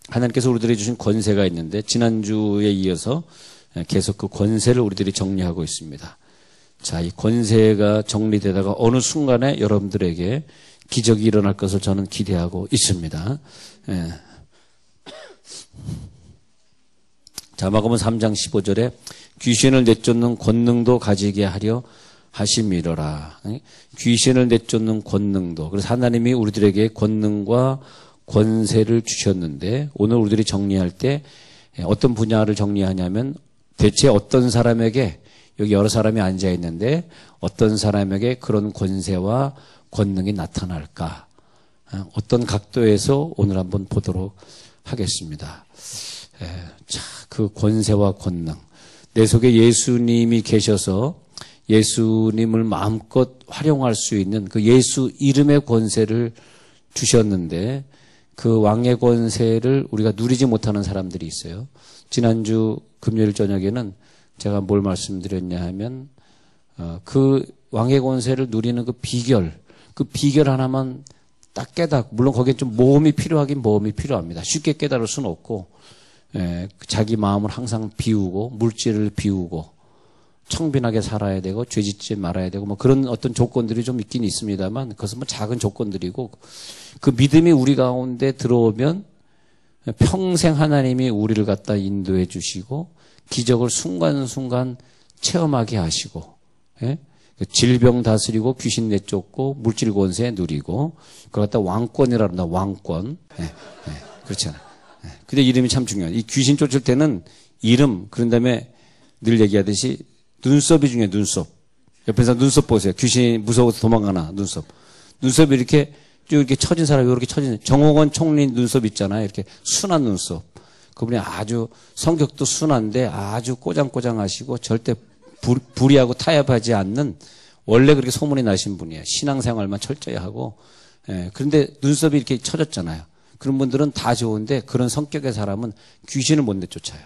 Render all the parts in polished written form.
하나님께서 우리들에게 주신 권세가 있는데 지난주에 이어서 계속 그 권세를 우리들이 정리하고 있습니다. 자, 이 권세가 정리되다가 어느 순간에 여러분들에게 기적이 일어날 것을 저는 기대하고 있습니다. 예. 자, 마가복음 3장 15절에 귀신을 내쫓는 권능도 가지게 하려 하심이로라. 귀신을 내쫓는 권능도. 그래서 하나님이 우리들에게 권능과 권세를 주셨는데 오늘 우리들이 정리할 때 어떤 분야를 정리하냐면 대체 어떤 사람에게, 여기 여러 사람이 앉아 있는데 어떤 사람에게 그런 권세와 권능이 나타날까? 어떤 각도에서 오늘 한번 보도록 하겠습니다. 자, 그 권세와 권능. 내 속에 예수님이 계셔서 예수님을 마음껏 활용할 수 있는 그 예수 이름의 권세를 주셨는데 그 왕의 권세를 우리가 누리지 못하는 사람들이 있어요. 지난주 금요일 저녁에는 제가 뭘 말씀드렸냐 하면 그 왕의 권세를 누리는 그 비결 하나만 딱 깨닫고, 물론 거기에 좀 모험이 필요하긴 모험이 필요합니다. 쉽게 깨달을 수는 없고, 자기 마음을 항상 비우고 물질을 비우고 청빈하게 살아야 되고 죄짓지 말아야 되고 뭐 그런 어떤 조건들이 좀 있긴 있습니다만 그것은 뭐 작은 조건들이고, 그 믿음이 우리 가운데 들어오면 평생 하나님이 우리를 갖다 인도해 주시고 기적을 순간순간 체험하게 하시고, 질병 다스리고 귀신 내쫓고 물질 권세 누리고 그걸 갖다 왕권이라 합니다. 왕권. 그렇잖아요. 근데 이름이 참 중요해요. 이 귀신 쫓을 때는 이름, 그런 다음에 늘 얘기하듯이 눈썹이 중요해요. 눈썹. 옆에서 눈썹 보세요. 귀신이 무서워서 도망가나, 눈썹. 눈썹이 이렇게 쭉 이렇게 처진 사람이 이렇게 처진, 정홍원 총리 눈썹 있잖아요. 이렇게 순한 눈썹. 그분이 아주 성격도 순한데 아주 꼬장꼬장하시고 절대 불의하고 타협하지 않는, 원래 그렇게 소문이 나신 분이에요. 신앙생활만 철저히 하고. 그런데 눈썹이 이렇게 처졌잖아요. 그런 분들은 다 좋은데 그런 성격의 사람은 귀신을 못 내쫓아요.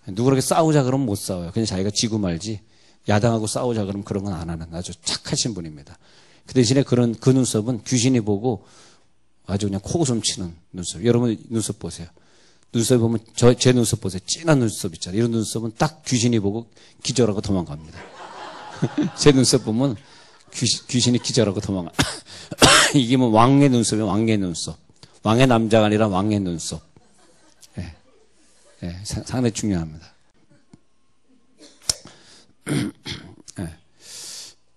누구랑 싸우자 그러면 못 싸워요. 그냥 자기가 지고 말지, 야당하고 싸우자 그러면 그런 건 안 하는 아주 착하신 분입니다. 그 대신에 그 눈썹은 귀신이 보고 아주 그냥 코웃음 치는 눈썹. 여러분 눈썹 보세요. 눈썹 보면 제 눈썹 보세요. 진한 눈썹 있잖아요. 이런 눈썹은 딱 귀신이 보고 기절하고 도망갑니다. 제 눈썹 보면 귀신이 기절하고 도망가. 이게 뭐 왕의 눈썹이에요. 왕의 눈썹. 왕의 남자가 아니라 왕의 눈썹. 상당히 중요합니다.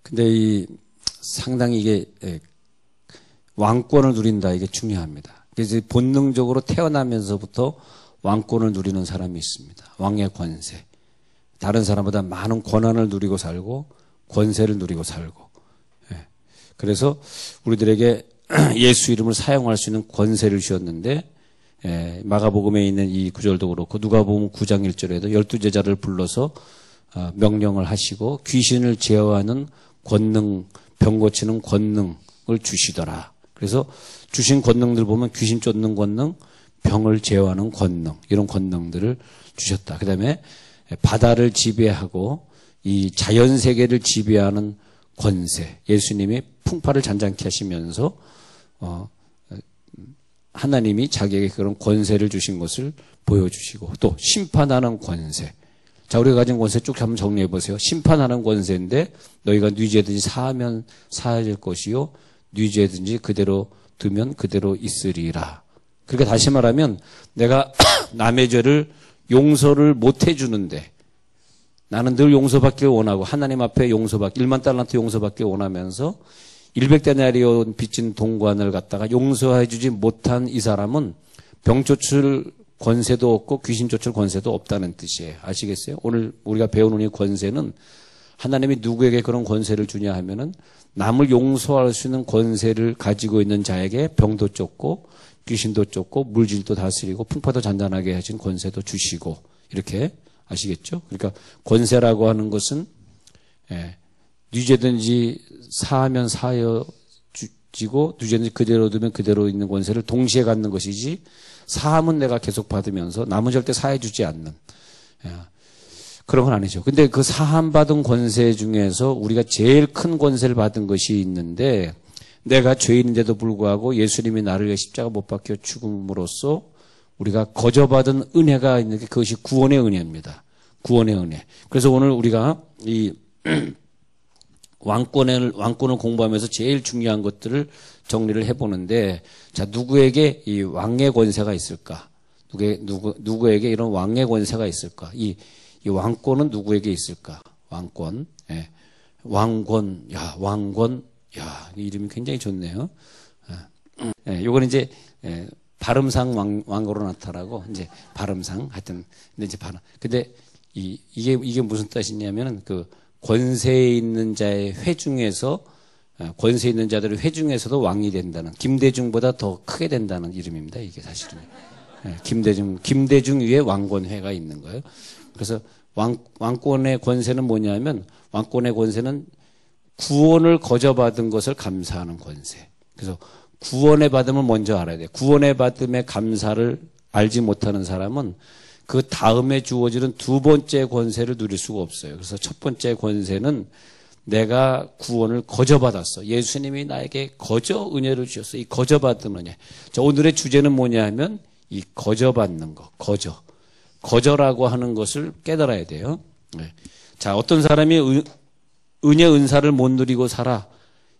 근데 상당히 이게 왕권을 누린다, 이게 중요합니다. 그래서 본능적으로 태어나면서부터 왕권을 누리는 사람이 있습니다. 왕의 권세. 다른 사람보다 많은 권한을 누리고 살고 권세를 누리고 살고. 그래서 우리들에게 예수 이름을 사용할 수 있는 권세를 주셨는데, 마가복음에 있는 이 구절도 그렇고 누가복음 9장 1절에도 12제자를 불러서 명령을 하시고 귀신을 제어하는 권능, 병 고치는 권능을 주시더라. 그래서 주신 권능들 보면 귀신 쫓는 권능, 병을 제어하는 권능, 이런 권능들을 주셨다. 그 다음에 바다를 지배하고 이 자연세계를 지배하는 권세, 예수님이 풍파를 잔잔케 하시면서 하나님이 자기에게 그런 권세를 주신 것을 보여주시고, 또 심판하는 권세. 자, 우리가 가진 권세 쭉 한번 정리해 보세요. 심판하는 권세인데 너희가 네 죄든지 사하면 사해질 것이요 네 죄든지 그대로 두면 그대로 있으리라. 그러니까 다시 말하면 내가 남의 죄를 용서를 못 해주는데 나는 늘 용서받기를 원하고 하나님 앞에 용서받기, 1만 달란트 용서받기를 원하면서 100데나리온 빚진 동관을 갖다가 용서해주지 못한 이 사람은 병 쫓을 권세도 없고 귀신 쫓을 권세도 없다는 뜻이에요. 아시겠어요? 오늘 우리가 배우는 이 권세는 하나님이 누구에게 그런 권세를 주냐 하면은 남을 용서할 수 있는 권세를 가지고 있는 자에게 병도 쫓고 귀신도 쫓고 물질도 다스리고 풍파도 잔잔하게 하신 권세도 주시고, 이렇게 아시겠죠? 그러니까 권세라고 하는 것은 누제든지 사하면 사여지고 누제든지 그대로 두면 그대로 있는 권세를 동시에 갖는 것이지, 사함은 내가 계속 받으면서 남은 절대 사해주지 않는 그런 건 아니죠. 근데 그 사함받은 권세 중에서 우리가 제일 큰 권세를 받은 것이 있는데, 내가 죄인인데도 불구하고 예수님이 나를 위해 십자가 못 박혀 죽음으로써 우리가 거저받은 은혜가 있는 게 그것이 구원의 은혜입니다. 구원의 은혜. 그래서 오늘 우리가 이 왕권을 공부하면서 제일 중요한 것들을 정리를 해보는데, 자, 누구에게 이 왕의 권세가 있을까? 누구에게 이런 왕의 권세가 있을까? 이 왕권은 누구에게 있을까? 왕권. 예. 왕권. 야, 이 이름이 굉장히 좋네요. 예, 요거는 이제, 발음상 왕으로 나타나고, 이제, 발음상, 하여튼, 근데 이제 근데, 이게 무슨 뜻이냐면은, 권세에 있는 자의 회중에서, 권세 있는 자들의 회중에서도 왕이 된다는, 김대중보다 더 크게 된다는 이름입니다, 이게 사실은. 예, 김대중 위에 왕권회가 있는 거예요. 그래서, 왕권의 권세는 뭐냐면, 왕권의 권세는 구원을 거저받은 것을 감사하는 권세. 그래서, 구원의 받음을 먼저 알아야 돼요. 구원의 받음의 감사를 알지 못하는 사람은 그 다음에 주어지는 두 번째 권세를 누릴 수가 없어요. 그래서 첫 번째 권세는 내가 구원을 거저받았어. 예수님이 나에게 거저 은혜를 주셨어. 이 거저받은 은혜. 자, 오늘의 주제는 뭐냐 하면 이 거저받는 거. 거저라고 하는 것을 깨달아야 돼요. 네. 자, 어떤 사람이 은혜 은사를 못 누리고 살아.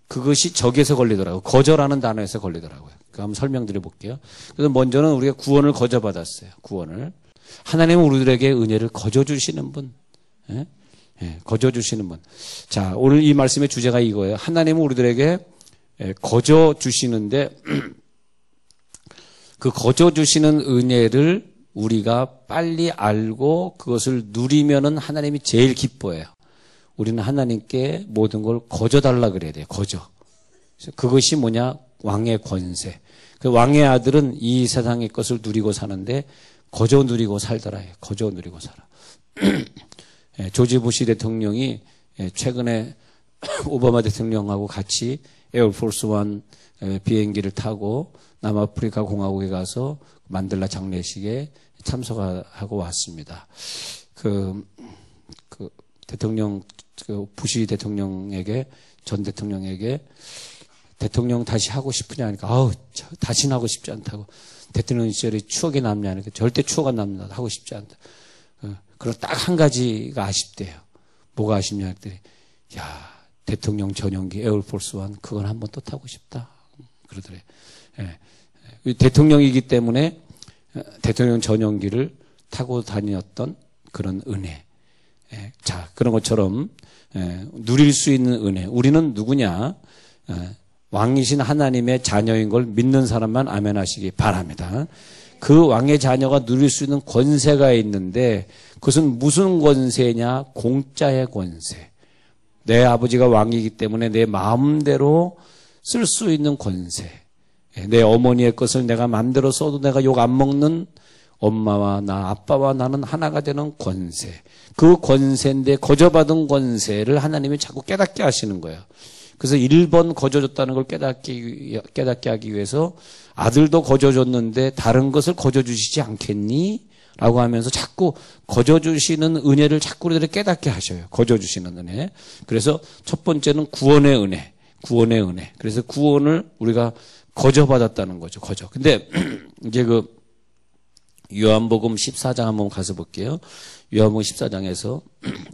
그것이 적에서 걸리더라고요. 거저라는 단어에서 걸리더라고요. 그 한번 설명드려 볼게요. 그래서 먼저는 우리가 구원을 거저받았어요. 구원을. 하나님은 우리들에게 은혜를 거저 주시는 분. 예? 예, 거저 주시는 분. 자, 오늘 이 말씀의 주제가 이거예요. 하나님은 우리들에게 거저 주시는데 그 거저 주시는 은혜를 우리가 빨리 알고 그것을 누리면은 하나님이 제일 기뻐해요. 우리는 하나님께 모든 걸 거저달라 그래야 돼요. 거저. 그것이 뭐냐? 왕의 권세. 그 왕의 아들은 이 세상의 것을 누리고 사는데 거저 누리고 살더라. 거저 누리고 살아. 조지 부시 대통령이 최근에 오바마 대통령하고 같이 에어포스 원 비행기를 타고 남아프리카 공화국에 가서 만델라 장례식에 참석하고 왔습니다. 대통령, 부시 대통령에게, 전 대통령에게 대통령 다시 하고 싶으냐 하니까, 다시는 하고 싶지 않다고. 대통령 시절에 추억이 남냐 하니까 절대 추억 안 남는다. 하고 싶지 않다. 그럼 딱 한 가지가 아쉽대요. 뭐가 아쉽냐 했더니, 대통령 전용기 에어포스 원, 그건 한번 또 타고 싶다. 그러더래요. 예. 대통령이기 때문에 대통령 전용기를 타고 다녔던 그런 은혜. 자, 그런 것처럼 누릴 수 있는 은혜. 우리는 누구냐? 왕이신 하나님의 자녀인 걸 믿는 사람만 아멘 하시기 바랍니다. 그 왕의 자녀가 누릴 수 있는 권세가 있는데 그것은 무슨 권세냐? 공짜의 권세. 내 아버지가 왕이기 때문에 내 마음대로 쓸 수 있는 권세. 내 어머니의 것을 내가 마음대로 써도 내가 욕 안 먹는 엄마와 나, 아빠와 나는 하나가 되는 권세. 그 권세인데 거저받은 권세를 하나님이 자꾸 깨닫게 하시는 거예요. 그래서 1번 거저줬다는 걸 깨닫게 하기 위해서 아들도 거저줬는데 다른 것을 거저주시지 않겠니? 라고 하면서 자꾸 거저주시는 은혜를 자꾸 우리들이 깨닫게 하셔요. 거저주시는 은혜. 그래서 첫 번째는 구원의 은혜. 구원의 은혜. 그래서 구원을 우리가 거저받았다는 거죠. 거저. 근데 이제 요한복음 14장 한번 가서 볼게요. 요한복음 14장에서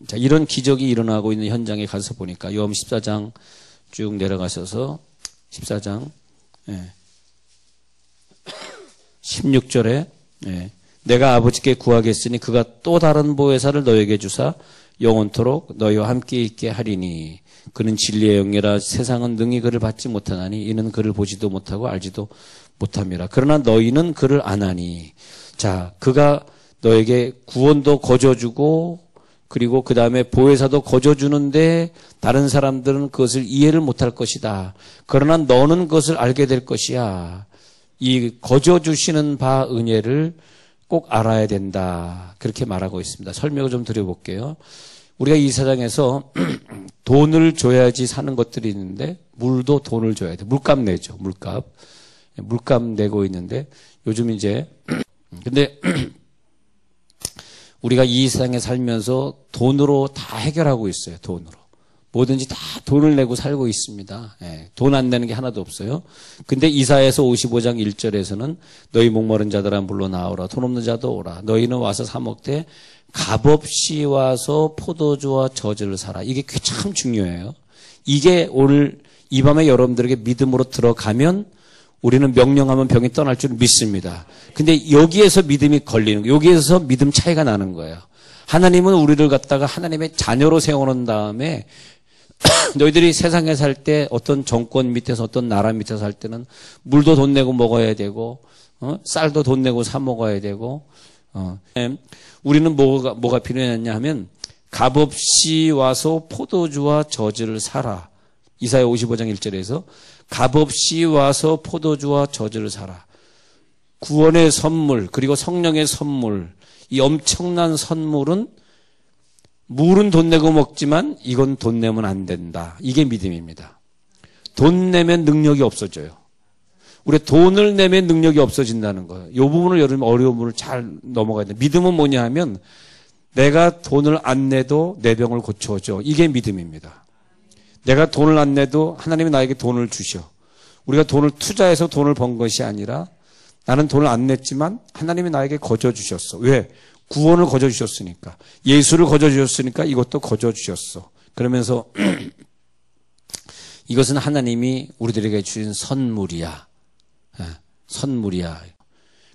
자, 이런 기적이 일어나고 있는 현장에 가서 보니까 요한복음 14장 쭉 내려가셔서 14장 16절에 내가 아버지께 구하겠으니 그가 또 다른 보혜사를 너에게 주사 영원토록 너희와 함께 있게 하리니 그는 진리의 영이라 세상은 능히 그를 받지 못하나니 이는 그를 보지도 못하고 알지도 못함이라. 그러나 너희는 그를 아나니. 자, 그가 너에게 구원도 거저주고 그리고 그 다음에 보혜사도 거저주는데 다른 사람들은 그것을 이해를 못할 것이다. 그러나 너는 그것을 알게 될 것이야. 이 거저주시는 바 은혜를 꼭 알아야 된다. 그렇게 말하고 있습니다. 설명을 좀 드려볼게요. 우리가 이 세상에서 돈을 줘야지 사는 것들이 있는데 물도 돈을 줘야 돼. 물값 내죠. 물값 내고 있는데 요즘 이제 근데 우리가 이 세상에 살면서 돈으로 다 해결하고 있어요. 뭐든지 다 돈을 내고 살고 있습니다. 예, 돈 안 내는 게 하나도 없어요. 근데 이사야서 55장 1절에서는 너희 목마른 자들아 물러 나오라. 돈 없는 자도 오라. 너희는 와서 사 먹되 값없이 와서 포도주와 젖을 사라. 이게 참 중요해요. 이게 오늘 이 밤에 여러분들에게 믿음으로 들어가면 우리는 명령하면 병이 떠날 줄 믿습니다. 근데 여기에서 믿음이 걸리는 거예요. 여기에서 믿음 차이가 나는 거예요. 하나님은 우리를 갖다가 하나님의 자녀로 세워놓은 다음에 너희들이 세상에 살 때 어떤 정권 밑에서 어떤 나라 밑에서 살 때는 물도 돈 내고 먹어야 되고 쌀도 돈 내고 사 먹어야 되고 우리는 뭐가 필요했냐 하면 값없이 와서 포도주와 젖을 사라. 이사야 55장 1절에서 값없이 와서 포도주와 젖을 사라. 구원의 선물 그리고 성령의 선물, 이 엄청난 선물은 물은 돈 내고 먹지만 이건 돈 내면 안 된다. 이게 믿음입니다. 돈 내면 능력이 없어져요. 우리 돈을 내면 능력이 없어진다는 거예요. 이 부분을 여러분 어려운 부분을 잘 넘어가야 돼요. 믿음은 뭐냐 하면 내가 돈을 안 내도 내 병을 고쳐줘. 이게 믿음입니다. 내가 돈을 안 내도 하나님이 나에게 돈을 주셔. 우리가 돈을 투자해서 돈을 번 것이 아니라 나는 돈을 안 냈지만 하나님이 나에게 거저 주셨어. 왜? 구원을 거저 주셨으니까. 예수를 거저 주셨으니까 이것도 거저 주셨어. 그러면서 이것은 하나님이 우리들에게 주신 선물이야. 선물이야.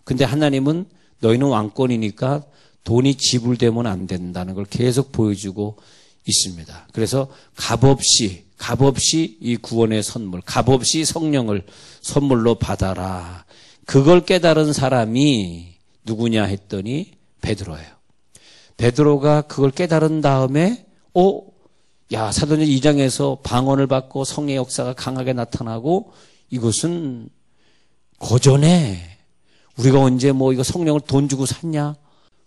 근데 하나님은 너희는 왕권이니까 돈이 지불되면 안 된다는 걸 계속 보여주고 있습니다. 그래서 값없이 이 구원의 선물, 값없이 성령을 선물로 받아라. 그걸 깨달은 사람이 누구냐 했더니 베드로예요. 베드로가 그걸 깨달은 다음에 사도행전 2장에서 방언을 받고 성령의 역사가 강하게 나타나고 이것은 거저네. 우리가 언제 이거 성령을 돈 주고 샀냐?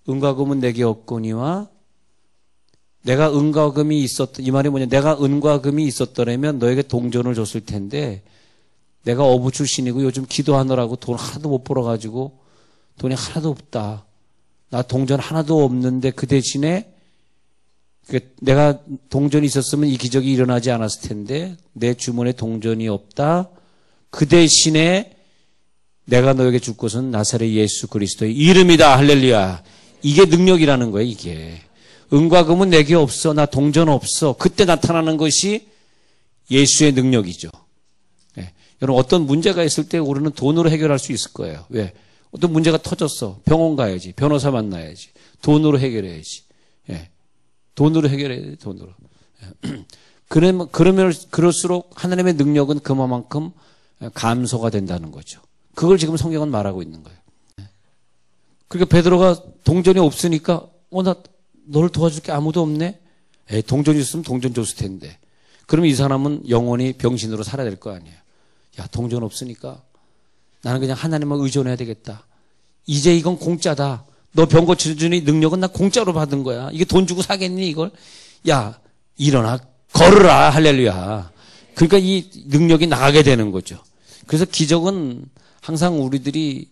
은과 금은 내게 없거니와 내가 은과 금이 이 말이 뭐냐? 내가 은과 금이 있었더라면 너에게 동전을 줬을 텐데 내가 어부 출신이고 요즘 기도하느라고 돈 하나도 못 벌어가지고 돈이 하나도 없다. 나 동전 하나도 없는데 그 대신에 내가 동전이 있었으면 이 기적이 일어나지 않았을 텐데 내 주머니에 동전이 없다. 그 대신에 내가 너에게 줄 것은 나사렛 예수 그리스도의 이름이다. 할렐루야. 이게 능력이라는 거예요. 이게. 은과 금은 내게 없어. 나 동전 없어. 그때 나타나는 것이 예수의 능력이죠. 네. 여러분 어떤 문제가 있을 때 우리는 돈으로 해결할 수 있을 거예요. 왜? 어떤 문제가 터졌어. 병원 가야지. 변호사 만나야지. 돈으로 해결해야지. 예. 돈으로 해결해야 돼. 돈으로. 예. 그러면 그럴수록 하나님의 능력은 그만큼 감소가 된다는 거죠. 그걸 지금 성경은 말하고 있는 거예요. 예. 그러니까 베드로가 동전이 없으니까 나 너를 도와줄 게 아무도 없네. 동전이 있으면 동전 줬을 텐데. 그러면 이 사람은 영원히 병신으로 살아야 될 거 아니에요. 야, 동전 없으니까 나는 그냥 하나님만 의존해야 되겠다. 이제 이건 공짜다. 너 병 고쳐주니 능력은 나 공짜로 받은 거야. 이게 돈 주고 사겠니 이걸? 야, 일어나 걸으라. 할렐루야. 그러니까 이 능력이 나가게 되는 거죠. 그래서 기적은 항상 우리들이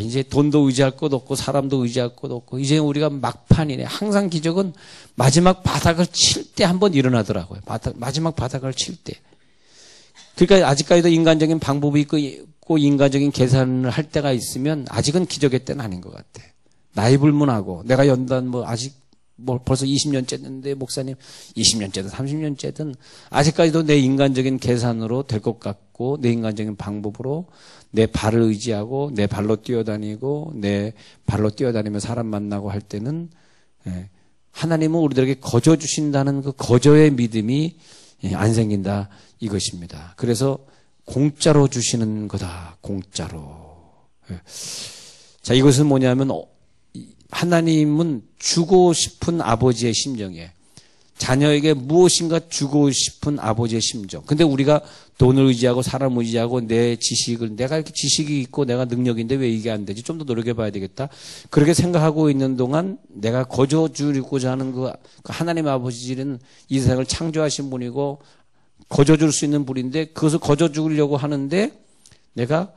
이제 돈도 의지할 것 없고 사람도 의지할 것 없고 이제 우리가 막판이네. 항상 기적은 마지막 바닥을 칠 때 한번 일어나더라고요. 마지막 바닥을 칠 때. 그러니까 아직까지도 인간적인 방법이 있고 인간적인 계산을 할 때가 있으면 아직은 기적의 때는 아닌 것 같아. 나이 불문하고 내가 연단 아직 벌써 20년째 됐는데 목사님 20년째든 30년째든 아직까지도 내 인간적인 계산으로 될 것 같고 내 인간적인 방법으로 내 발을 의지하고 내 발로 뛰어다니고 내 발로 뛰어다니며 사람 만나고 할 때는 하나님은 우리들에게 거저 주신다는 그 거저의 믿음이 안 생긴다 이것입니다. 그래서 공짜로 주시는 거다. 공짜로. 자, 이것은 뭐냐면 하나님은 주고 싶은 아버지의 심정이에요. 자녀에게 무엇인가 주고 싶은 아버지의 심정. 근데 우리가 돈을 의지하고 사람을 의지하고 내 지식을 내가 이렇게 지식이 있고 내가 능력인데 왜 이게 안 되지? 좀 더 노력해 봐야 되겠다. 그렇게 생각하고 있는 동안 내가 거저 주고자 하는 그 하나님 아버지는 이 세상을 창조하신 분이고 거저 줄 수 있는 분인데 그것을 거저 주려고 하는데 내가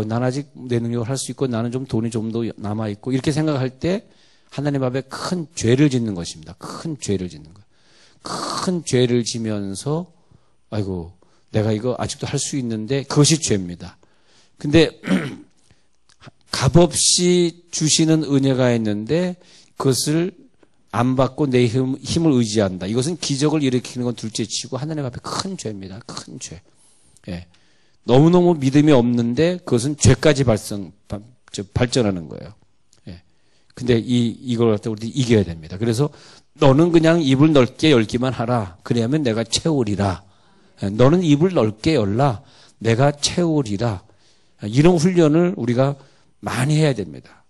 난 아직 내 능력을 할 수 있고 나는 좀 돈이 좀 더 남아 있고 이렇게 생각할 때 하나님 앞에 큰 죄를 짓는 것입니다. 큰 죄를 짓는 거예요. 큰 죄를 지면서 아이고 내가 이거 아직도 할 수 있는데 그것이 죄입니다. 근데 값없이 주시는 은혜가 있는데 그것을 안 받고 내 힘을 의지한다. 이것은 기적을 일으키는 건 둘째치고 하나님 앞에 큰 죄입니다. 큰 죄. 예. 너무너무 믿음이 없는데 그것은 죄까지 발전하는 거예요. 예. 근데 이걸 갖다 우리 이겨야 됩니다. 그래서 너는 그냥 입을 넓게 열기만 하라. 그래야면 내가 채우리라. 예. 너는 입을 넓게 열라. 내가 채우리라. 이런 훈련을 우리가 많이 해야 됩니다.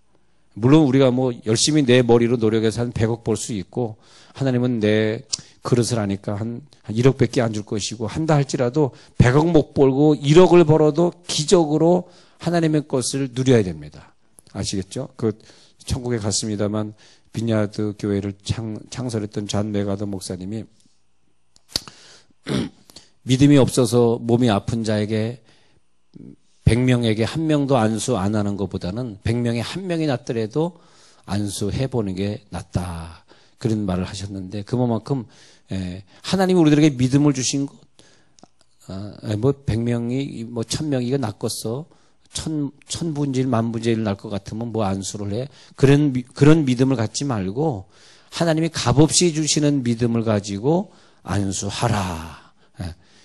물론 우리가 뭐 열심히 내 머리로 노력해서 한 100억 벌 수 있고 하나님은 내 그릇을 하니까 한 1억밖에 안 줄 것이고 한다 할지라도 100억 못 벌고 1억을 벌어도 기적으로 하나님의 것을 누려야 됩니다. 아시겠죠? 그 천국에 갔습니다만 빈야드 교회를 창설했던 잔 메가더 목사님이 믿음이 없어서 몸이 아픈 자에게 100명에게 한 명도 안수 안 하는 것보다는 100명에 한 명이 낫더라도 안수해보는 게 낫다. 그런 말을 하셨는데 그만큼 하나님이 우리들에게 믿음을 주신 것, 뭐 100명이 뭐 1000명이가 낫겠어. 천분질 만분질 날 것 같으면 뭐 안수를 해. 그런 믿음을 갖지 말고 하나님이 값없이 주시는 믿음을 가지고 안수하라.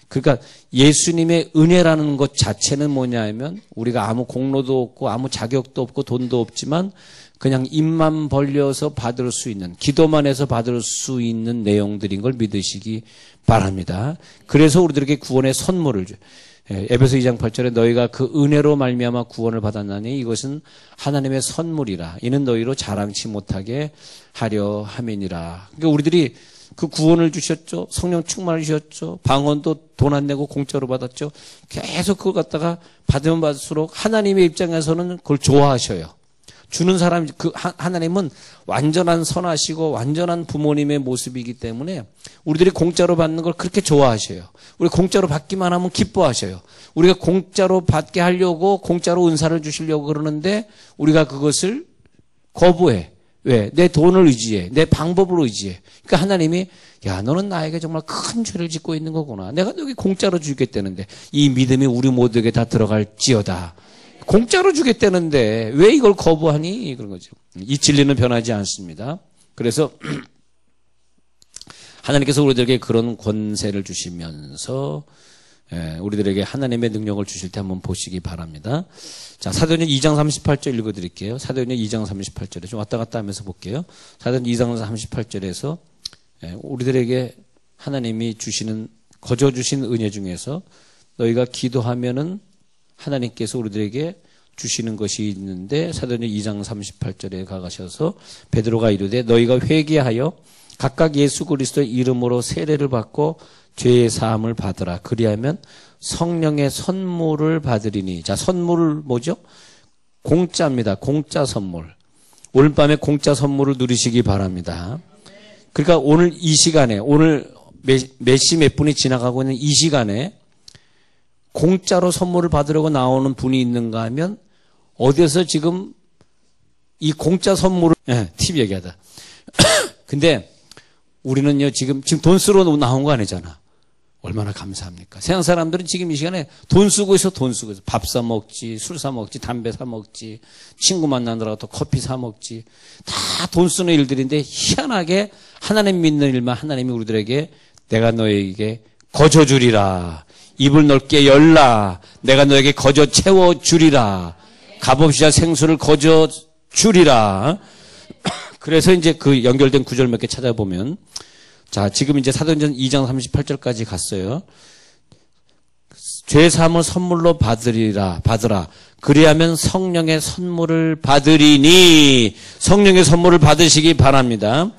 그러니까 예수님의 은혜라는 것 자체는 뭐냐면 우리가 아무 공로도 없고 아무 자격도 없고 돈도 없지만 그냥 입만 벌려서 받을 수 있는, 기도만 해서 받을 수 있는 내용들인 걸 믿으시기 바랍니다. 그래서 우리들에게 구원의 선물을 줘요. 에베소 2장 8절에 너희가 그 은혜로 말미암아 구원을 받았나니 이것은 하나님의 선물이라. 이는 너희로 자랑치 못하게 하려 함이니라. 그러니까 우리들이 그 구원을 주셨죠. 성령 충만을 주셨죠. 방언도 돈 안 내고 공짜로 받았죠. 계속 그걸 갖다가 받으면 받을수록 하나님의 입장에서는 그걸 좋아하셔요. 주는 사람, 하나님은 완전한 선하시고 완전한 부모님의 모습이기 때문에 우리들이 공짜로 받는 걸 그렇게 좋아하셔요. 우리 공짜로 받기만 하면 기뻐하셔요. 우리가 공짜로 받게 하려고 공짜로 은사를 주시려고 그러는데 우리가 그것을 거부해. 왜? 내 돈을 의지해. 내 방법을 의지해. 그러니까 하나님이 야 너는 나에게 정말 큰 죄를 짓고 있는 거구나. 내가 여기 공짜로 주겠다는데 이 믿음이 우리 모두에게 다 들어갈지어다. 공짜로 주겠다는데 왜 이걸 거부하니? 그런 거죠. 이 진리는 변하지 않습니다. 그래서 하나님께서 우리들에게 그런 권세를 주시면서 우리들에게 하나님의 능력을 주실 때 한번 보시기 바랍니다. 자, 사도행전 2장 38절 읽어드릴게요. 사도행전 2장 38절에 좀 왔다 갔다 하면서 볼게요. 사도행전 2장 38절에서 우리들에게 하나님이 주시는 거저 주신 은혜 중에서 너희가 기도하면은 하나님께서 우리들에게 주시는 것이 있는데 사도행전 2장 38절에 가셔서 베드로가 이르되 너희가 회개하여 각각 예수 그리스도의 이름으로 세례를 받고 죄의 사함을 받으라. 그리하면 성령의 선물을 받으리니. 자, 선물을 뭐죠? 공짜입니다. 공짜 선물. 오늘 밤에 공짜 선물을 누리시기 바랍니다. 그러니까 오늘 이 시간에, 오늘 몇 시 몇 분이 지나가고 있는 이 시간에 공짜로 선물을 받으려고 나오는 분이 있는가 하면 어디서 지금 이 공짜 선물을, 팁 얘기하다. 근데 우리는요, 지금 돈 쓰러 나온 거 아니잖아. 얼마나 감사합니까? 세상 사람들은 지금 이 시간에 돈 쓰고 있어, 돈 쓰고 있어. 밥 사 먹지, 술 사 먹지, 담배 사 먹지, 친구 만나느라고 또 커피 사 먹지. 다 돈 쓰는 일들인데 희한하게 하나님 믿는 일만 하나님이 우리들에게 내가 너에게 거저 주리라. 입을 넓게 열라. 내가 너에게 거저 채워 주리라. 값없이 생수를 거저 주리라. 그래서 이제 그 연결된 구절 몇 개 찾아보면 자, 지금 이제 사도행전 2장 38절까지 갔어요. 죄 사함을 선물로 받으라. 그리하면 성령의 선물을 받으리니. 성령의 선물을 받으시기 바랍니다.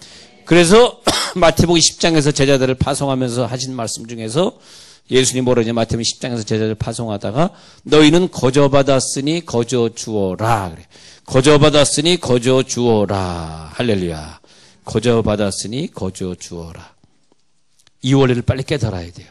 그래서 마태복음 10장에서 제자들을 파송하면서 하신 말씀 중에서 예수님 뭐라 하냐, 마태복음 10장에서 제자들을 파송하다가 너희는 거저 받았으니 거저 주어라. 그래. 거저 받았으니 거저 주어라. 할렐루야. 거저 받았으니 거저 주어라. 이 원리를 빨리 깨달아야 돼요.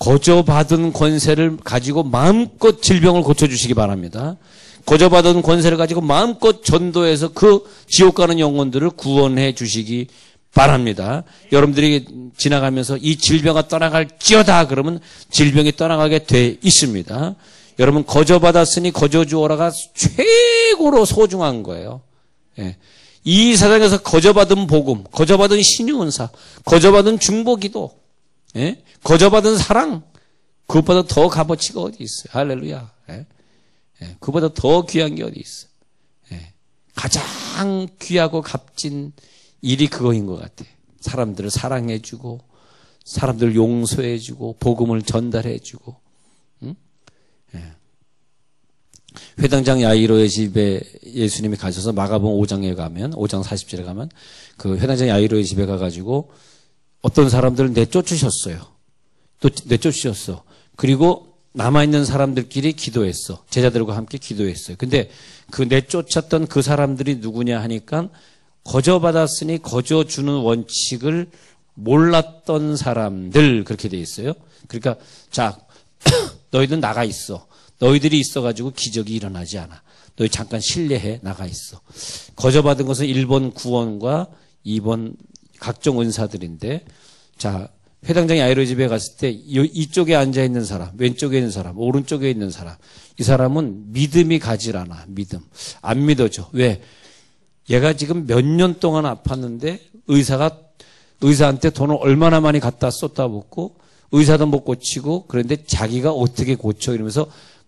거저 받은 권세를 가지고 마음껏 질병을 고쳐주시기 바랍니다. 거저 받은 권세를 가지고 마음껏 전도해서 그 지옥 가는 영혼들을 구원해 주시기 바랍니다. 여러분들이 지나가면서 이 질병이 떠나갈지어다 그러면 질병이 떠나가게 돼 있습니다. 여러분 거저받았으니 거저주어라가 최고로 소중한 거예요. 예. 이 세상에서 거저받은 복음, 거저받은 신유은사, 거저받은 중보기도, 예? 거저받은 사랑, 그것보다 더 값어치가 어디 있어요. 할렐루야. 예? 예. 그것보다 더 귀한 게 어디 있어요. 예. 가장 귀하고 값진 일이 그거인 것 같아요. 사람들을 사랑해주고 사람들을 용서해주고 복음을 전달해주고. 응? 예. 회당장 야이로의 집에 예수님이 가셔서 마가복음 5장에 가면 5장 40절에 가면 그 회당장 야이로의 집에 가가지고 어떤 사람들을 내쫓으셨어요. 또 내쫓으셨어. 그리고 남아있는 사람들끼리 기도했어. 제자들과 함께 기도했어요. 근데 그 내쫓았던 그 사람들이 누구냐 하니까 거저받았으니 거저주는 원칙을 몰랐던 사람들 그렇게 돼 있어요. 그러니까 자 너희들 나가 있어. 너희들이 있어가지고 기적이 일어나지 않아. 너희 잠깐 실례해 나가 있어. 거저받은 것은 1번 구원과 2번 각종 은사들인데 자 회당장이 야이로 집에 갔을 때 이쪽에 앉아있는 사람, 왼쪽에 있는 사람, 오른쪽에 있는 사람 이 사람은 믿음이 가질 않아. 믿음. 안 믿어져. 왜? 얘가 지금 몇 년 동안 아팠는데 의사한테 돈을 얼마나 많이 갖다 쏟다 붓고 의사도 못 고치고 그런데 자기가 어떻게 고쳐 이러면서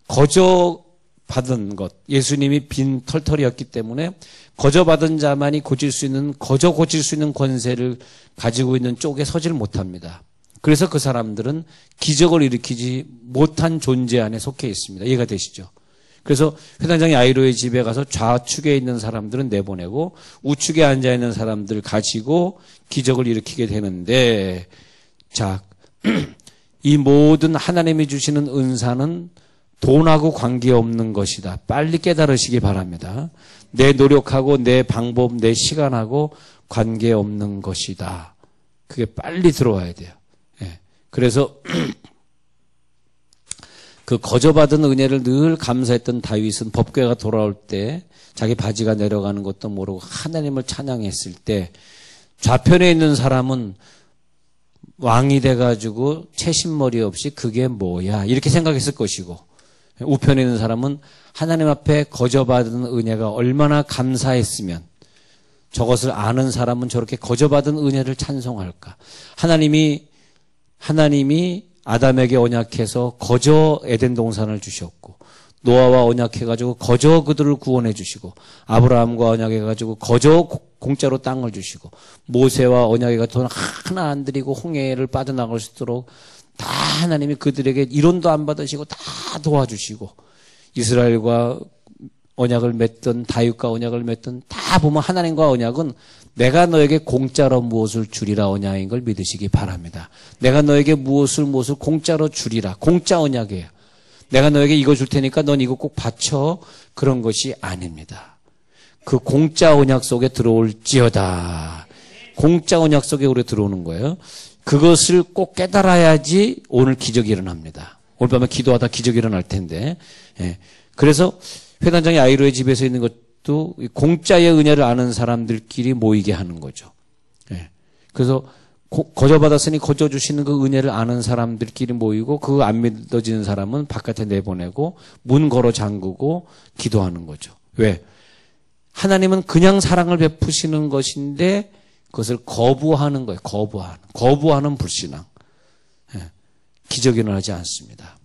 거저받은 것. 예수님이 빈 털털이었기 때문에 거저받은 자만이 고칠 수 있는 권세를 가지고 있는 쪽에 서지를 못합니다. 그래서 그 사람들은 기적을 일으키지 못한 존재 안에 속해 있습니다. 이해가 되시죠? 그래서 회당장이 야이로의 집에 가서 좌측에 있는 사람들은 내보내고 우측에 앉아있는 사람들 가지고 기적을 일으키게 되는데 자, 이 모든 하나님이 주시는 은사는 돈하고 관계없는 것이다. 빨리 깨달으시기 바랍니다. 내 노력하고 내 방법, 내 시간하고 관계없는 것이다. 그게 빨리 들어와야 돼요. 예. 그래서 그 거저받은 은혜를 늘 감사했던 다윗은 법궤가 돌아올 때 자기 바지가 내려가는 것도 모르고 하나님을 찬양했을 때 좌편에 있는 사람은 왕이 돼가지고 채신머리 없이 그게 뭐야 이렇게 생각했을 것이고 우편에 있는 사람은 하나님 앞에 거저받은 은혜가 얼마나 감사했으면 저것을 아는 사람은 저렇게 거저받은 은혜를 찬송할까. 하나님이 아담에게 언약해서 거저 에덴 동산을 주셨고 노아와 언약해가지고 거저 그들을 구원해 주시고 아브라함과 언약해가지고 거저 공짜로 땅을 주시고 모세와 언약해가지고 돈 하나 안 드리고 홍해를 빠져나갈 수 있도록 다 하나님이 그들에게 이론도 안 받으시고 다 도와주시고 이스라엘과 언약을 맺던 다윗과 언약을 맺던 다 보면 하나님과 언약은 내가 너에게 공짜로 무엇을 주리라 언약인 걸 믿으시기 바랍니다. 내가 너에게 무엇을 공짜로 주리라. 공짜 언약이에요. 내가 너에게 이거 줄 테니까 넌 이거 꼭 바쳐. 그런 것이 아닙니다. 그 공짜 언약 속에 들어올지어다. 공짜 언약 속에 우리 들어오는 거예요. 그것을 꼭 깨달아야지 오늘 기적이 일어납니다. 오늘 밤에 기도하다 기적이 일어날 텐데. 예. 그래서 회당장이 야이로의 집에서 있는 것도 공짜의 은혜를 아는 사람들끼리 모이게 하는 거죠. 예. 그래서 거저받았으니 거저주시는 그 은혜를 아는 사람들끼리 모이고 그 안 믿어지는 사람은 바깥에 내보내고 문 걸어 잠그고 기도하는 거죠. 왜? 하나님은 그냥 사랑을 베푸시는 것인데 그것을 거부하는 거예요. 거부하는 불신앙. 예. 기적이 일어나지 않습니다.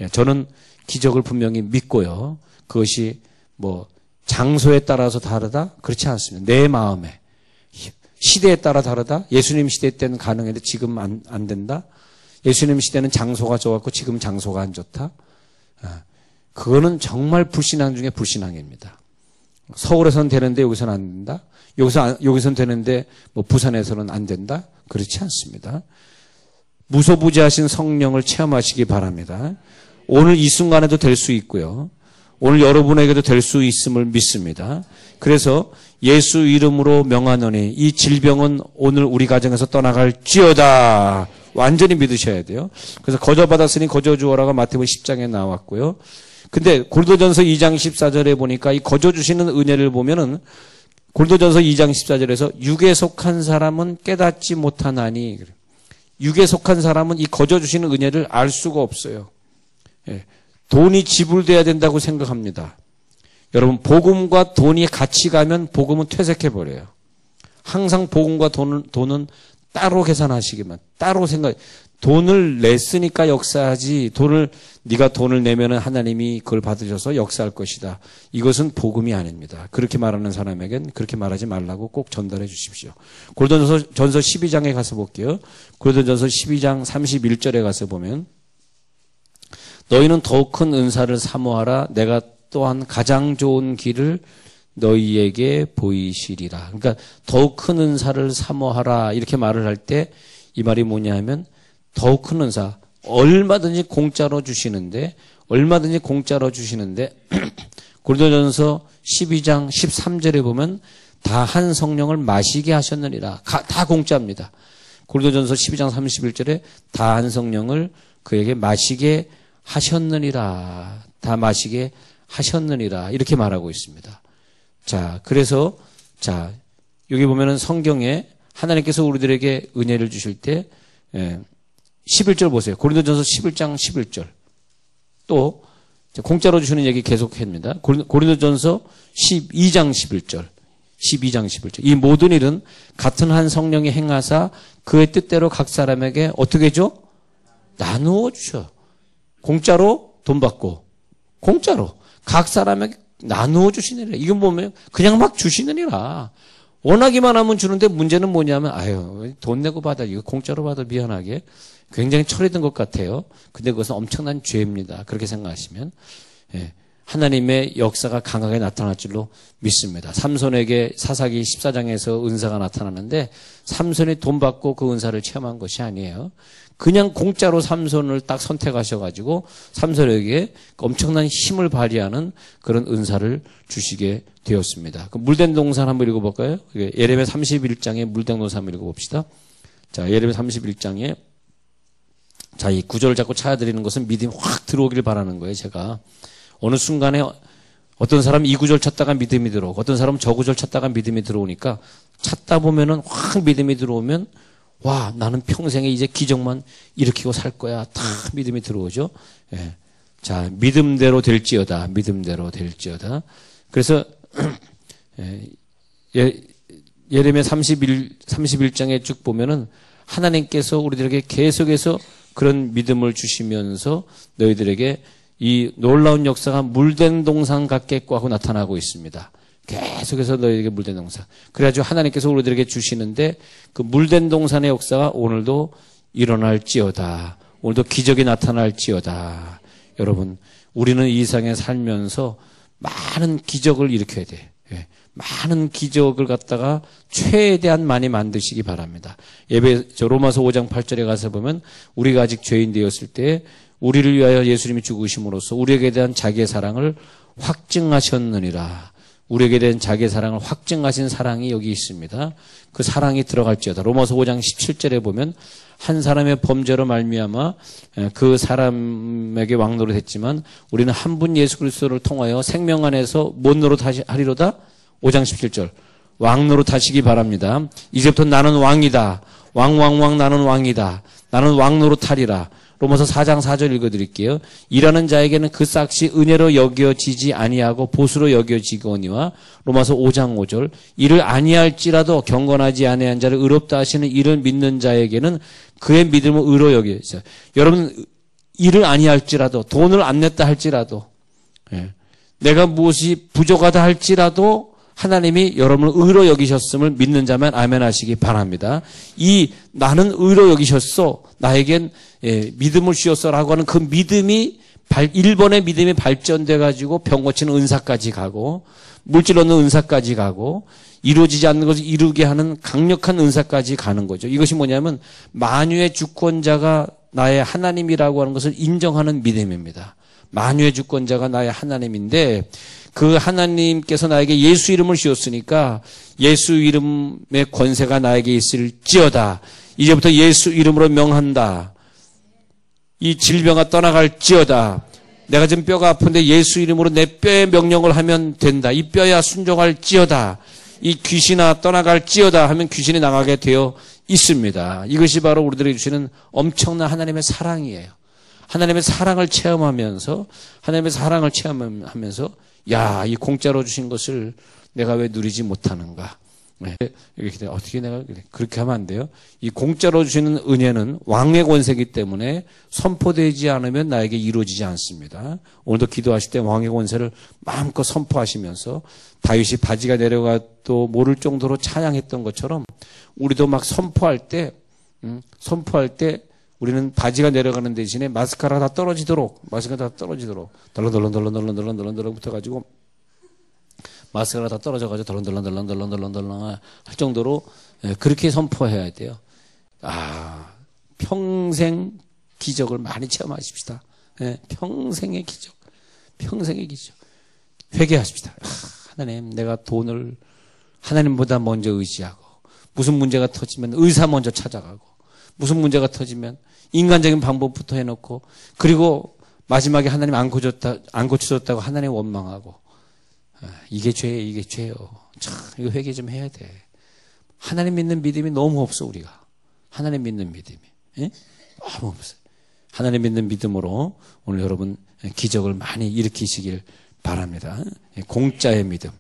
예. 저는 기적을 분명히 믿고요. 그것이 뭐 장소에 따라서 다르다? 그렇지 않습니다. 내 마음에. 시대에 따라 다르다? 예수님 시대 때는 가능했는데 지금 안 된다? 예수님 시대는 장소가 좋았고 지금 장소가 안 좋다? 그거는 정말 불신앙 중에 불신앙입니다. 서울에서는 되는데 여기서는 안 된다? 여기서는 되는데 뭐 부산에서는 안 된다? 그렇지 않습니다. 무소부지하신 성령을 체험하시기 바랍니다. 오늘 이 순간에도 될 수 있고요. 오늘 여러분에게도 될 수 있음을 믿습니다. 그래서 예수 이름으로 명하노니 이 질병은 오늘 우리 가정에서 떠나갈지어다. 완전히 믿으셔야 돼요. 그래서 거저받았으니 거저주어라가 마태복음 10장에 나왔고요. 근데 고린도전서 2장 14절에 보니까 이 거저주시는 은혜를 보면은 고린도전서 2장 14절에서 육에 속한 사람은 깨닫지 못하나니, 육에 속한 사람은 이 거저 주시는 은혜를 알 수가 없어요. 예. 돈이 지불돼야 된다고 생각합니다. 여러분, 복음과 돈이 같이 가면 복음은 퇴색해버려요. 항상 복음과 돈은 따로 계산하시기만, 따로 돈을 냈으니까 역사하지, 네가 돈을 내면은 하나님이 그걸 받으셔서 역사할 것이다. 이것은 복음이 아닙니다. 그렇게 말하는 사람에겐 그렇게 말하지 말라고 꼭 전달해 주십시오. 고린도전서 12장에 가서 볼게요. 고린도전서 12장 31절에 가서 보면, 너희는 더욱 큰 은사를 사모하라. 내가 또한 가장 좋은 길을 너희에게 보이시리라. 그러니까 더욱 큰 은사를 사모하라 이렇게 말을 할 때 이 말이 뭐냐 하면, 더욱 큰 은사, 얼마든지 공짜로 주시는데 고린도전서 12장 13절에 보면 다 한 성령을 마시게 하셨느니라. 다 공짜입니다. 고린도전서 12장 31절에 다 한 성령을 그에게 마시게 하셨느니라. 다 마시게 하셨느니라. 이렇게 말하고 있습니다. 자, 그래서 여기 보면은 성경에 하나님께서 우리들에게 은혜를 주실 때 11절 보세요. 고린도전서 11장 11절. 또 공짜로 주시는 얘기 계속합니다. 고린도전서 12장 11절. 12장 11절. 이 모든 일은 같은 한 성령이 행하사 그의 뜻대로 각 사람에게 어떻게 줘? 나누어 주셔. 공짜로 돈 받고 공짜로 각 사람에게 나누어 주시느니라. 이건 보면 그냥 막 주시느니라. 원하기만 하면 주는데 문제는 뭐냐면, 돈 내고 받아. 이거 공짜로 받아. 미안하게. 굉장히 철이든 것 같아요. 근데 그것은 엄청난 죄입니다. 그렇게 생각하시면. 예. 하나님의 역사가 강하게 나타날 줄로 믿습니다. 삼손에게 사사기 14장에서 은사가 나타나는데, 삼손이 돈 받고 그 은사를 체험한 것이 아니에요. 그냥 공짜로 삼손을 딱 선택하셔가지고 삼손에게 엄청난 힘을 발휘하는 그런 은사를 주시게 되었습니다. 그 물된 동산 한번 읽어볼까요? 예레미야 31장에 물된 동산 한번 읽어봅시다. 자, 예레미야 31장에 이 구절을 자꾸 찾아드리는 것은 믿음이 확 들어오길 바라는 거예요. 제가 어느 순간에 어떤 사람은 이 구절 찾다가 믿음이 들어오고 어떤 사람은 저 구절 찾다가 믿음이 들어오니까 찾다 보면은 확 믿음이 들어오면 와, 나는 평생에 이제 기적만 일으키고 살 거야. 다 믿음이 들어오죠. 예. 자, 믿음대로 될지어다. 믿음대로 될지어다. 그래서 예레미야 31장에 쭉 보면은 하나님께서 우리들에게 계속해서 그런 믿음을 주시면서 너희들에게 이 놀라운 역사가 물된 동산 같겠고 하고 나타나고 있습니다. 계속해서 너희에게 물된 동산. 그래가지고 하나님께서 우리들에게 주시는데 그 물된 동산의 역사가 오늘도 일어날지어다. 오늘도 기적이 나타날지어다. 여러분, 우리는 이 세상에 살면서 많은 기적을 일으켜야 돼. 예. 많은 기적을 갖다가 최대한 많이 만드시기 바랍니다. 로마서 5장 8절에 가서 보면 우리가 아직 죄인 되었을 때 우리를 위하여 예수님이 죽으심으로써 우리에게 대한 자기의 사랑을 확증하셨느니라. 우리에게 대한 자기의 사랑을 확증하신 사랑이 여기 있습니다. 그 사랑이 들어갈지어다. 로마서 5장 17절에 보면 한 사람의 범죄로 말미암아 그 사람에게 왕노릇했지만 우리는 한 분 예수 그리스도를 통하여 생명 안에서 뭔 노릇하리로다? 5장 17절. 왕노릇하시기 바랍니다. 이제부터 나는 왕이다. 왕 나는 왕이다. 나는 왕노릇하리라. 로마서 4장 4절 읽어드릴게요. 일하는 자에게는 그 싹이 은혜로 여겨지지 아니하고 보수로 여겨지거니와 로마서 5장 5절. 이를 아니할지라도 경건하지 아니한 자를 의롭다 하시는 이를 믿는 자에게는 그의 믿음을 의로 여겨져요. 여러분, 일을 아니할지라도 돈을 안 냈다 할지라도 내가 무엇이 부족하다 할지라도 하나님이 여러분을 의로 여기셨음을 믿는 자만 아멘 하시기 바랍니다. 이 나는 의로 여기셨어. 나에겐 믿음을 주셨어라고 하는 그 믿음이 1번의 믿음이 발전돼 가지고 병 고치는 은사까지 가고 물질 얻는 은사까지 가고 이루어지지 않는 것을 이루게 하는 강력한 은사까지 가는 거죠. 이것이 뭐냐면 만유의 주권자가 나의 하나님이라고 하는 것을 인정하는 믿음입니다. 만유의 주권자가 나의 하나님인데 그 하나님께서 나에게 예수 이름을 주었으니까 예수 이름의 권세가 나에게 있을지어다. 이제부터 예수 이름으로 명한다. 이 질병아 떠나갈지어다. 내가 지금 뼈가 아픈데 예수 이름으로 내 뼈에 명령을 하면 된다. 이 뼈야 순종할지어다. 이 귀신아 떠나갈지어다 하면 귀신이 나가게 되어 있습니다. 이것이 바로 우리들에게 주시는 엄청난 하나님의 사랑이에요. 하나님의 사랑을 체험하면서 야, 이 공짜로 주신 것을 내가 왜 누리지 못하는가? 네. 이렇게 어떻게 내가 그렇게 하면 안 돼요. 이 공짜로 주시는 은혜는 왕의 권세이기 때문에 선포되지 않으면 나에게 이루어지지 않습니다. 오늘도 기도하실 때 왕의 권세를 마음껏 선포하시면서 다윗이 바지가 내려가도 모를 정도로 찬양했던 것처럼 우리도 막 선포할 때 우리는 바지가 내려가는 대신에 마스카라 다 떨어지도록 덜렁덜렁 붙어가지고 마스카라 다 떨어져가지고 덜렁덜렁 할 정도로 그렇게 선포해야 돼요. 아, 평생 기적을 많이 체험하십시다. 평생의 기적. 회개하십시다. 하나님, 내가 돈을 하나님보다 먼저 의지하고, 무슨 문제가 터지면 의사 먼저 찾아가고, 무슨 문제가 터지면 인간적인 방법부터 해놓고, 그리고 마지막에 하나님 안 고쳐줬다고 하나님 원망하고, 이게 죄예요. 참, 이거 회개 좀 해야 돼. 하나님 믿는 믿음이 너무 없어, 우리가. 하나님 믿는 믿음이. 너무 없어요. 하나님 믿는 믿음으로 오늘 여러분 기적을 많이 일으키시길 바랍니다. 공짜의 믿음.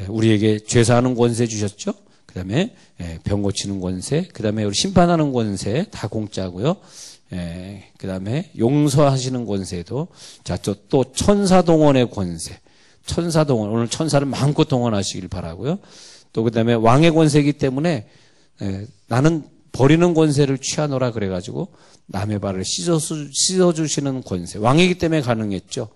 우리에게 죄사하는 권세 주셨죠? 그 다음에 병 고치는 권세, 그 다음에 우리 심판하는 권세 다 공짜고요. 그 다음에 용서하시는 권세도, 자, 또 천사동원의 권세. 천사동원, 오늘 천사를 마음껏 동원하시길 바라고요. 또 그 다음에 왕의 권세이기 때문에 나는 버리는 권세를 취하노라 그래가지고 남의 발을 씻어주시는 권세. 왕이기 때문에 가능했죠.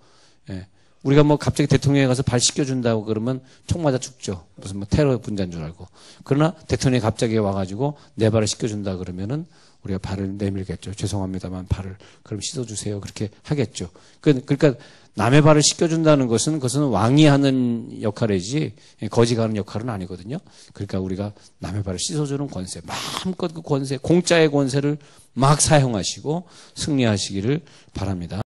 우리가 뭐 갑자기 대통령에 가서 발 씻겨준다고 그러면 총 맞아 죽죠. 무슨 뭐 테러 분자인 줄 알고. 그러나 대통령이 갑자기 와가지고 내 발을 씻겨준다 그러면은 우리가 발을 내밀겠죠. 죄송합니다만 발을 그럼 씻어주세요. 그렇게 하겠죠. 그러니까 남의 발을 씻겨준다는 것은 그것은 왕이 하는 역할이지 거지가 하는 역할은 아니거든요. 그러니까 우리가 남의 발을 씻어주는 권세, 마음껏 그 권세, 공짜의 권세를 막 사용하시고 승리하시기를 바랍니다.